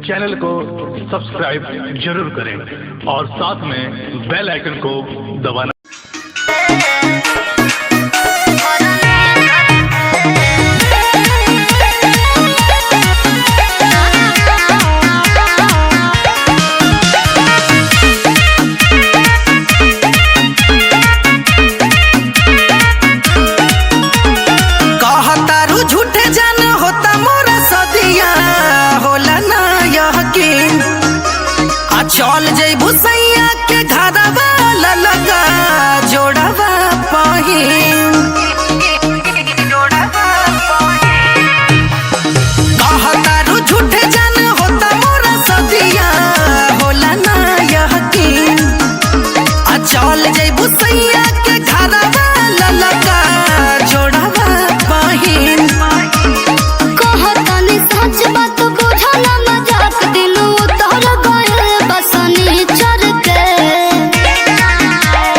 Channel को subscribe जरूर करें और साथ में बेल आइकन को दबाना। चल जइबू सैया के घरवा लगा जोड़वा पहिन कहतारू झूठे जान होता मोरा सदिया होला ना यकीन। चल जइबू सैया के घरवा लगा जोड़वा पहिन कहतनी सच बात बुझल मजाक दिल उतर गए बसनी चढ़ के।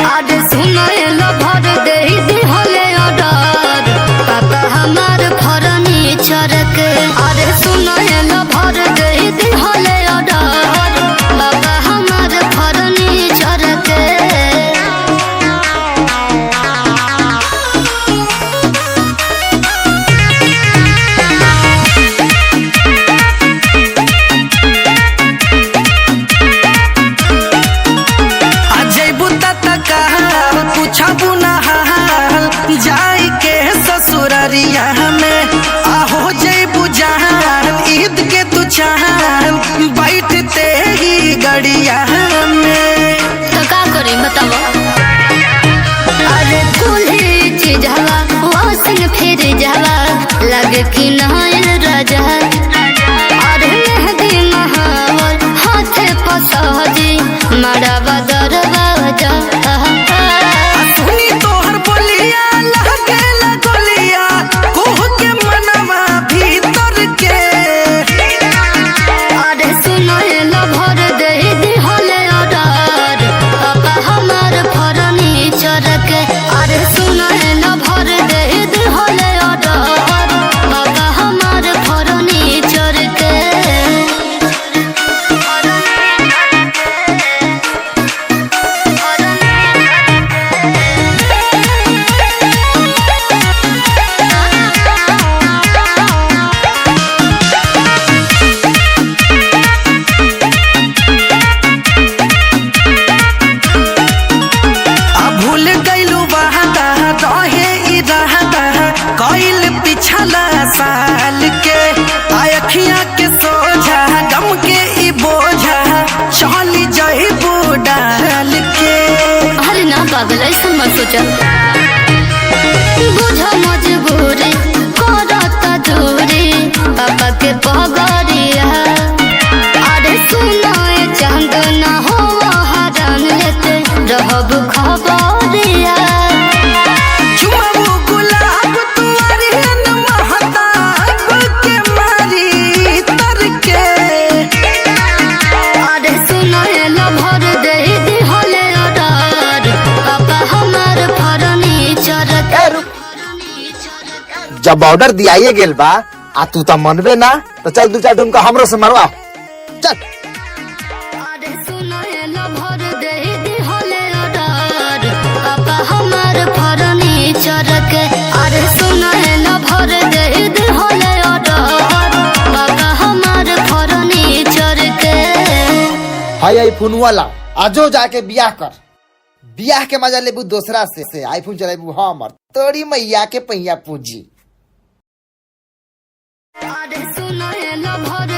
अरे सुनल भर दे दिहले ऑर्डर पापा हमार फर्नीचर के। अरे सुनल भर दे दिहले ऑर्डर पापा हमार फर्नीचर के। पूछबू ना जाई के ससुररिया में आहो जइबू जहान ईद के तू चाहन बैठते ही गड़िया में तो का करी बताओ। अरे कुल्ही चीज हवा वासन फिर जावा लगे कि नहर राजा। अरे मेहदी महावर हाथे पसहजी मारा बदरवा जा। सुनी तोहर बोलिया लगेला गोलिया कोह के मनवा भीतर के। अरे सुनल भर दे दिहले ऑर्डर पापा हमार फर्नीचर के। अरे सुनल भर दे दिहले ऑर्डर पापा हमार फर्नीचर के। भूल गइलू बहादा रहे इरादा कइल पिछला साल के। अखियां के सोझा गम के ई बोझा चली जइबू डाल के। अरे ना पागल ऐसा मत सोचा। बुझो मजबूरी करत दूरी पापा के पगड़िया। अरे सुनो ए चांद ना हो हरान लेते रहब खबरिया। चुमाबू गुलाब तुअरी न महताब के मारी तर के। अरे सुनो ए भर दे दिहले ऑर्डर पापा हमार फर्नीचर के। जब ऑर्डर दियाइए गेल बा आ तू तो मनबे ना तो चल दू चार ढूंढ हमरो से मरवा चल। अरे सुनो ए भर दे दिहले ऑर्डर पापा हमार फर्नीचर के। अरे सुनो ए भर दे दिहले ऑर्डर पापा हमार फर्नीचर के। हाय आईफोन वाला आजो जाके बियाह कर। बियाह के मजा लेबू दूसरा से आईफोन चलेबू हमर तोरी मैया के पहिया पूंजी। अरे सुनो ए भर